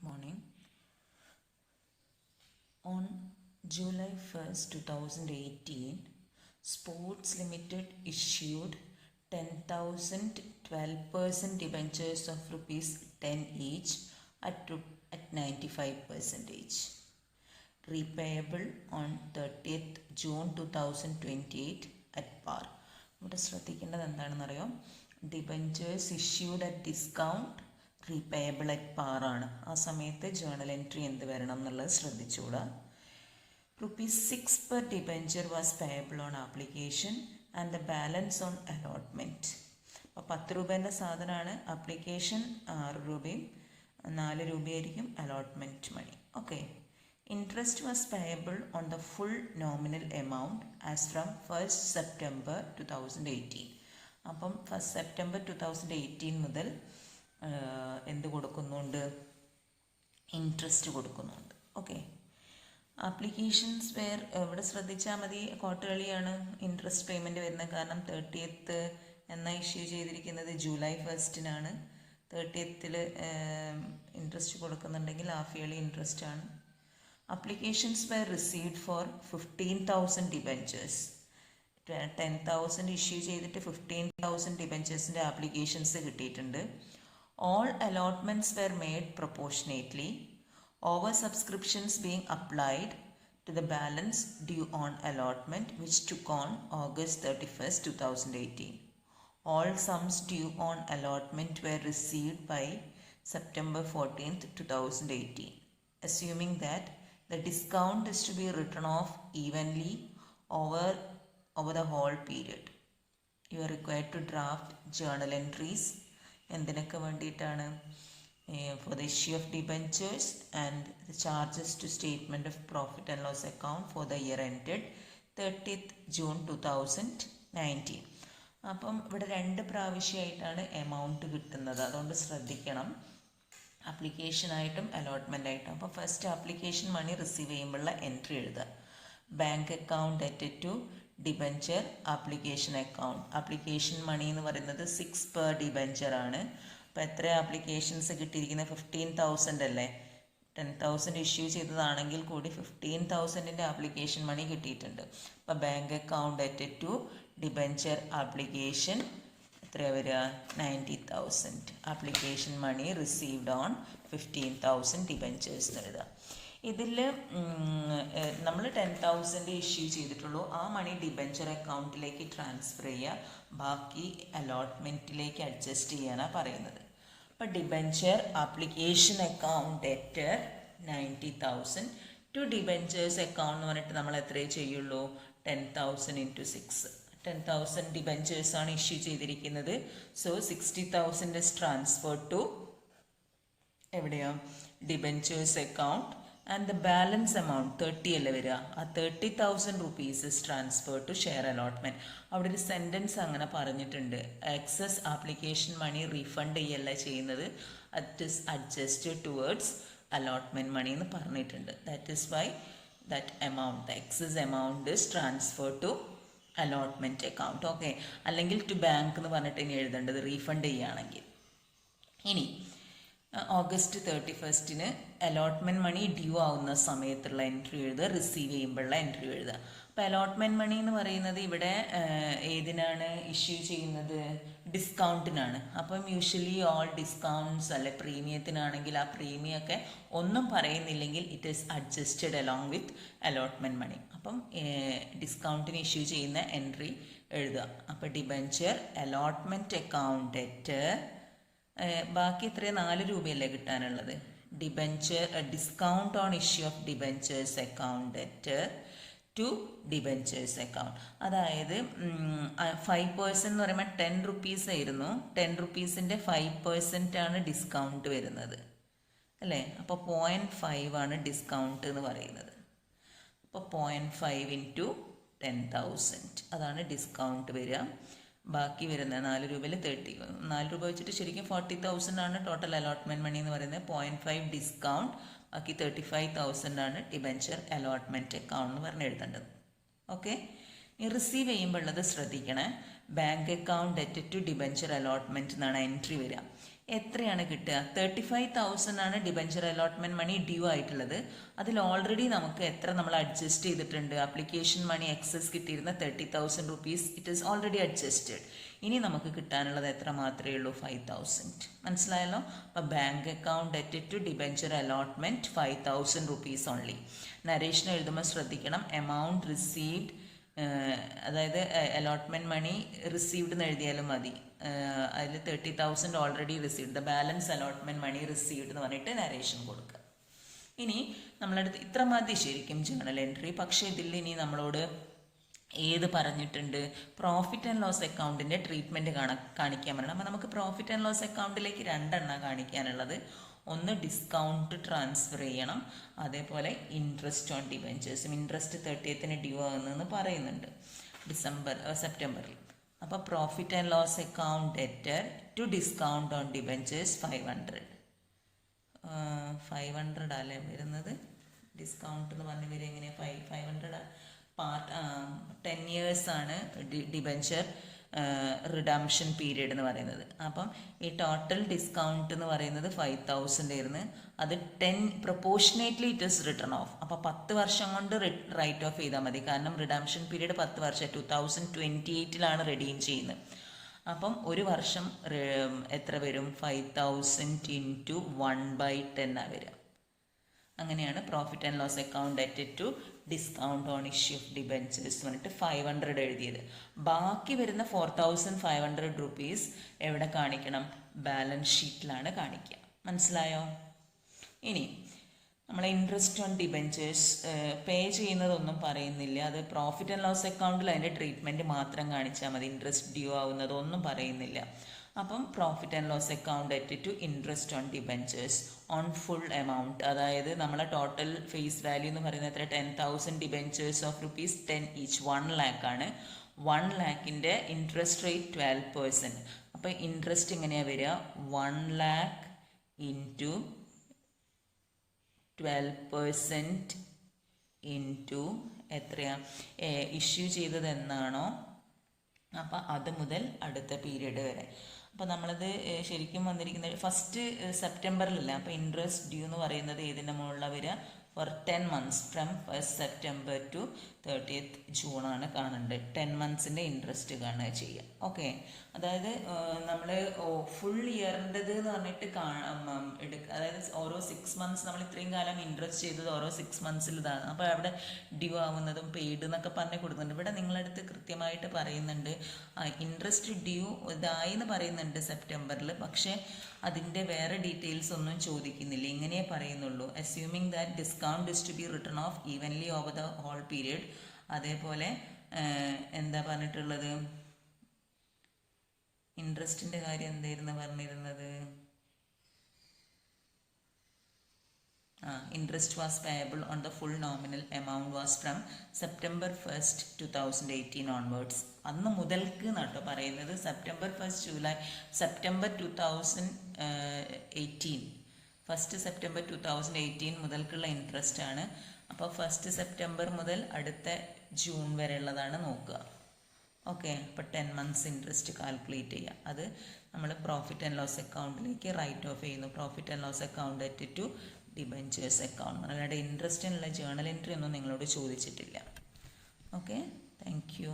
Good morning. On July 1st, 2018, Sports Limited issued 10,000 12% debentures of rupees 10 each at 95%. Repayable on 30th June 2028 at par. ഇവിടെ ശ്രദ്ധിക്കേണ്ടത് എന്താണെന്നറിയോ, debentures issued at discount repayable at par ആണ്. ആ സമയത്ത് journal entry എന്ത് വരണം എന്നുള്ളത് ശ്രദ്ധിച്ചുകൂടാ. ₹6 per debenture was payable on application and the balance on allotment. അപ്പോൾ 10 രൂപേൻ്റെ സാധനമാണ്, ആപ്ലിക്കേഷൻ 6 രൂപയും 4 രൂപയായിരിക്കും allotment money. Okay. Interest was payable on the full nominal amount as from 1st September 2018. അപ്പം 1st September 2018 മുതൽ എന്ത് കൊടുക്കുന്നുണ്ട്? ഇൻട്രസ്റ്റ് കൊടുക്കുന്നുണ്ട്. ഓക്കെ. ആപ്ലിക്കേഷൻസ് വേർ ഇവിടെ ശ്രദ്ധിച്ചാൽ മതി, ക്വാർട്ടർലിയാണ് ഇൻട്രസ്റ്റ് പേയ്മെൻറ്റ് വരുന്നത്. കാരണം 30th എന്ന ഇഷ്യൂ ചെയ്തിരിക്കുന്നത് ജൂലൈ 1st 30th ഇൻട്രസ്റ്റ് കൊടുക്കുന്നുണ്ടെങ്കിൽ ഹാഫ് ഇയർലി ഇൻട്രസ്റ്റ് ആണ്. Applications were received for 15,000 debentures. 10,000 ഇഷ്യൂ ചെയ്തിട്ട് 15,000 ഡിബെഞ്ചേഴ്സിൻ്റെ ആപ്ലിക്കേഷൻസ് കിട്ടിയിട്ടുണ്ട്. All allotments were made proportionately, over subscriptions being applied to the balance due on allotment which took on August 31st, 2018. All sums due on allotment were received by September 14th, 2018. Assuming that the discount is to be written off evenly over the whole period. You are required to draft journal entries. എന്തിനൊക്കെ വേണ്ടിയിട്ടാണ്? For the issue of debentures and the charges to statement of profit and loss account for the year ended 30th June 2019. അപ്പം ഇവിടെ 2 പ്രാവശ്യമായിട്ടാണ് amount കിട്ടുന്നത്, അതുകൊണ്ട് ശ്രദ്ധിക്കണം. ആപ്ലിക്കേഷനായിട്ടും allotment ആയിട്ടും. അപ്പോൾ first application money receive ചെയ്യുമ്പോഴുള്ള എൻട്രി എഴുതുക. Bank account at to debenture application account. Application money എന്ന് പറയുന്നത് 6 per ഡിബഞ്ചർ ആണ്. അപ്പോൾ എത്ര ആപ്ലിക്കേഷൻസ് കിട്ടിയിരിക്കുന്നത്? 15,000 അല്ലേ. 10,000 ഇഷ്യൂ ചെയ്തതാണെങ്കിൽ കൂടി 15,000ൻ്റെ ആപ്ലിക്കേഷൻ മണി കിട്ടിയിട്ടുണ്ട്. അപ്പോൾ bank account at to debenture application എത്രയാണ് വരിക? 90,000. Application money received on 15,000 debentures എഴുതുക. ഇതിൽ നമ്മൾ 10,000 ഇഷ്യൂ ചെയ്തിട്ടുള്ളൂ. ആ മണി ഡിബഞ്ചർ അക്കൗണ്ടിലേക്ക് ട്രാൻസ്ഫർ ചെയ്യുക, ബാക്കി അലോട്ട്മെൻറ്റിലേക്ക് അഡ്ജസ്റ്റ് ചെയ്യാനാണ് പറയുന്നത്. അപ്പോൾ debenture application account at 90,000 to debentures account എന്ന് പറഞ്ഞിട്ട് നമ്മൾ എത്രയേ ചെയ്യുള്ളൂ? 10,000 into 6. 10,000 ഡിബഞ്ചേഴ്സ് ആണ് ഇഷ്യൂ ചെയ്തിരിക്കുന്നത്. സോ 60,000 ഇസ് ട്രാൻസ്ഫർ ടു എവിടെയോ debentures account and the balance amount 30 അല്ലേ വരിക. ആ 30,000 rupees is transfer to share allotment. അവിടെ ഒരു സെൻറ്റൻസ് അങ്ങനെ പറഞ്ഞിട്ടുണ്ട്, എക്സസ് ആപ്ലിക്കേഷൻ മണി റീഫണ്ട് ചെയ്യല്ല ചെയ്യുന്നത്, at is adjusted towards allotment money എന്ന് പറഞ്ഞിട്ടുണ്ട്. That is why that amount, the excess amount is transfer to allotment account. Okay. അല്ലെങ്കിൽ ടു ബാങ്ക് എന്ന് പറഞ്ഞിട്ട് ഇനി എഴുതേണ്ടത് റീഫണ്ട് ചെയ്യുകയാണെങ്കിൽ. ഇനി ഓഗസ്റ്റ് 31st അലോട്ട്മെൻറ്റ് മണി ഡ്യൂ ആവുന്ന സമയത്തുള്ള എൻട്രി എഴുതുക, റിസീവ് ചെയ്യുമ്പോഴുള്ള എൻട്രി എഴുതുക. അപ്പോൾ അലോട്ട്മെൻറ്റ് മണി എന്ന് പറയുന്നത് ഇവിടെ ഏതിനാണ് ഇഷ്യൂ ചെയ്യുന്നത്? ഡിസ്കൗണ്ടിനാണ്. അപ്പം യൂഷ്വലി ഓൾ ഡിസ്കൗണ്ട്സ് അല്ലെ പ്രീമിയത്തിനാണെങ്കിൽ ആ പ്രീമിയമൊക്കെ ഒന്നും പറയുന്നില്ലെങ്കിൽ it is adjusted along with allotment money. അപ്പം ഡിസ്കൗണ്ടിന് ഇഷ്യൂ ചെയ്യുന്ന എൻട്രി എഴുതുക. അപ്പോൾ ഡിബഞ്ചർ അലോട്ട്മെൻറ്റ് അക്കൗണ്ട് അറ്റ് ബാക്കി ഇത്രയും 4 രൂപയല്ലേ കിട്ടാനുള്ളത്? Debenture discount on issue of debentures account at to debentures account. അതായത് 5% എന്ന് പറയുമ്പോൾ 10 rupees ആയിരുന്നു. 10 rupeesൻ്റെ 5% ആണ് ഡിസ്കൗണ്ട് വരുന്നത് അല്ലേ. അപ്പോൾ 0.5 ആണ് ഡിസ്കൗണ്ട് എന്ന് പറയുന്നത്. അപ്പോൾ 0.5 into 10,000 അതാണ് ഡിസ്കൗണ്ട് വരിക. ബാക്കി വരുന്ന 4 രൂപയിൽ 4 രൂപ വെച്ചിട്ട് ശരിക്കും 40,000 ആണ് ടോട്ടൽ അലോട്ട്മെൻറ്റ് മണി എന്ന് പറയുന്നത്. 0.5 ഡിസ്കൗണ്ട്, ബാക്കി 35,000 ആണ് ഡിബഞ്ചർ അലോട്ട്മെൻറ്റ് അക്കൗണ്ട് എന്ന് പറഞ്ഞ് എഴുതേണ്ടത്. ഓക്കെ. ഈ റിസീവ് ചെയ്യുമ്പോൾ ഉള്ളത് ശ്രദ്ധിക്കണേ. Bank account at to debenture allotment എന്നാണ് എൻട്രി വരിക. എത്രയാണ് കിട്ടുക? 35,000 ആണ് ഡിബഞ്ചർ അലോട്ട്മെന്റ് മണി ഡ്യൂ ആയിട്ടുള്ളത്. അതിൽ ഓൾറെഡി നമുക്ക് എത്ര നമ്മൾ അഡ്ജസ്റ്റ് ചെയ്തിട്ടുണ്ട്? ആപ്ലിക്കേഷൻ മണി എക്സസ് കിട്ടിയിരുന്ന 30,000 rupees it is already adjusted. ഇനി നമുക്ക് കിട്ടാനുള്ളത് എത്ര മാത്രമേ ഉള്ളൂ? 5,000. മനസ്സിലായല്ലോ? അപ്പോൾ ബാങ്ക് അക്കൗണ്ട് ഡെറ്റ് to debenture allotment 5,000 rupees only. Narration എഴുതുമ്പോൾ ശ്രദ്ധിക്കണം, എമൗണ്ട് റിസീവ്ഡ്, അതായത് അലോട്ട്മെന്റ് മണി റിസീവ്ഡ് എന്ന് എഴുതിയാലും മതി. അതിൽ 30,000 already received, the balance allotment money received എന്ന് പറഞ്ഞിട്ട് നരേഷൻ കൊടുക്കുക. ഇനി നമ്മളടുത്ത് ഇത്ര മതി ശരിക്കും ജേണൽ എൻട്രി. പക്ഷേ ഇതിൽ ഇനി നമ്മളോട് ഏത് പറഞ്ഞിട്ടുണ്ട്? പ്രോഫിറ്റ് ആൻഡ് ലോസ് അക്കൗണ്ടിൻ്റെ ട്രീറ്റ്മെൻറ്റ് കാണിക്കാൻ പറയണം. അപ്പോൾ നമുക്ക് പ്രോഫിറ്റ് ആൻഡ് ലോസ് അക്കൗണ്ടിലേക്ക് 2 എണ്ണം കാണിക്കാനുള്ളത്. ഒന്ന് ഡിസ്കൗണ്ട് ട്രാൻസ്ഫർ ചെയ്യണം, അതേപോലെ ഇൻട്രസ്റ്റ് ഓൺ ഡിബഞ്ചേഴ്സും. ഇൻട്രസ്റ്റ് 30th ഡ്യൂ ആകുന്നതെന്ന് പറയുന്നുണ്ട് സെപ്റ്റംബറിൽ. അപ്പോൾ profit and loss account debtor to discount on debentures 500 അല്ലേ വരുന്നത്? ഡിസ്കൗണ്ട് എന്ന് പറഞ്ഞ് വരും എങ്ങനെയാണ്? 500 പാർട്ട് 10 years ആണ് ഡിബഞ്ചർ റിഡംഷൻ പീരീഡ് എന്ന് പറയുന്നത്. അപ്പം ഈ ടോട്ടൽ ഡിസ്കൗണ്ട് എന്ന് പറയുന്നത് 5,000 ആയിരുന്നു. അത് 10 proportionately it is return of. അപ്പോൾ 10 വർഷം കൊണ്ട് റൈറ്റ് ഓഫ് ചെയ്താൽ മതി. കാരണം റിഡംഷൻ പീരീഡ് 10 വർഷം, 2028 റെഡീം ചെയ്യുന്നത്. അപ്പം ഒരു വർഷം എത്ര വരും? 5,000 × 1/10 വരിക. അങ്ങനെയാണ് പ്രോഫിറ്റ് ആൻഡ് ലോസ് അക്കൗണ്ട് ഡെറ്റ് to discount on issue of debentures പറഞ്ഞിട്ട് 500 എഴുതിയത്. ബാക്കി വരുന്ന 4,500 rupees എവിടെ കാണിക്കണം? ബാലൻസ് ഷീറ്റിലാണ് കാണിക്കുക. മനസ്സിലായോ? ഇനി നമ്മൾ ഇൻട്രസ്റ്റ് ഓൺ ഡിബഞ്ചേഴ്സ് പേ ചെയ്യുന്നതൊന്നും പറയുന്നില്ല. അത് പ്രോഫിറ്റ് ആൻഡ് ലോസ് അക്കൗണ്ടിൽ അതിൻ്റെ ട്രീറ്റ്മെൻറ്റ് മാത്രം കാണിച്ചാൽ മതി. ഇൻട്രസ്റ്റ് ഡ്യൂ ആവുന്നതൊന്നും പറയുന്നില്ല. അപ്പം പ്രോഫിറ്റ് ആൻഡ് ലോസ് അക്കൗണ്ട് ഡെറ്റ് to interest on debentures on full amount. അതായത് നമ്മളെ ടോട്ടൽ ഫേസ് വാല്യൂ എന്ന് പറയുന്നത് എത്ര? 10,000 ഡിബഞ്ചേഴ്സ് ഓഫ് ₹10 each, 1 lakh ആണ്. 1 lakhൻ്റെ ഇൻട്രസ്റ്റ് റേറ്റ് 12%. അപ്പോൾ ഇൻട്രസ്റ്റ് എങ്ങനെയാണ് വരിക? 1 lakh × 12% ഇൻറ്റു എത്രയാണ്? ഇഷ്യൂ ചെയ്തത് എന്നാണോ അപ്പോൾ അത് മുതൽ അടുത്ത പീരീഡ് വരെ. അപ്പോൾ നമ്മളത് ശരിക്കും വന്നിരിക്കുന്നത് ഫസ്റ്റ് സെപ്റ്റംബറിലല്ല. അപ്പോൾ ഇൻട്രസ്റ്റ് ഡ്യൂ എന്ന് പറയുന്നത് ഏതിൻ്റെ മുകളിലാണ് വരിക? For 10 months from 1st September to 30th June ആണ് കാണേണ്ടത്. 10 monthsൻ്റെ ഇൻട്രസ്റ്റ് കാണുക ചെയ്യുക. ഓക്കെ, അതായത് നമ്മൾ ഫുൾ ഇയറിൻ്റെത് എന്ന് പറഞ്ഞിട്ട് എടുക്കുക. അതായത് ഓരോ 6 months നമ്മൾ ഇത്രയും കാലം ഇൻട്രസ്റ്റ് ചെയ്തത് ഓരോ 6 monthsൽ ഇതാണ്. അപ്പോൾ അവിടെ ഡ്യൂ ആവുന്നതും പെയ്ഡ് എന്നൊക്കെ പറഞ്ഞ് കൊടുക്കുന്നുണ്ട്. ഇവിടെ നിങ്ങളടുത്ത് കൃത്യമായിട്ട് പറയുന്നുണ്ട് ഇൻട്രസ്റ്റ് ഡ്യൂ ഇതായി എന്ന് പറയുന്നുണ്ട് സെപ്റ്റംബറിൽ. പക്ഷേ അതിൻ്റെ വേറെ ഡീറ്റെയിൽസ് ഒന്നും ചോദിക്കുന്നില്ല. ഇങ്ങനെ പറയുന്നുള്ളൂ, assuming that discount is to be written off evenly over the whole period. അതേപോലെ എന്താ പറഞ്ഞിട്ടുള്ളത്? ഇൻട്രസ്റ്റിൻ്റെ കാര്യം എന്തായിരുന്നു പറഞ്ഞിരുന്നത്? Interest was payable on the full nominal amount was from September 1st 2018 onwards. അന്ന് മുതൽക്ക് നട്ടോ പറയുന്നത് September 1st September 2018 1st September 2018 മുതൽക്കുള്ള interest ആണ്. അപ്പോൾ 1st September മുതൽ അടുത്ത ജൂൺ വരെ ഉള്ളതാണ് നോക്കുക. ഓക്കെ, അപ്പോൾ 10 months ഇൻട്രസ്റ്റ് കാൽക്കുലേറ്റ് ചെയ്യുക. അത് നമ്മൾ പ്രോഫിറ്റ് ആൻഡ് ലോസ് അക്കൗണ്ടിലേക്ക് റൈറ്റ് ഓഫ് ചെയ്യുന്നു. പ്രോഫിറ്റ് ആൻഡ് ലോസ് അക്കൗണ്ട് ഡെറ്റ് ടു ഡിബഞ്ചേഴ്സ് അക്കൗണ്ട്. അല്ലാതെ ഇൻട്രസ്റ്റിനുള്ള ജേണൽ എൻട്രി ഒന്നും നിങ്ങളോട് ചോദിച്ചിട്ടില്ല. Okay, thank U.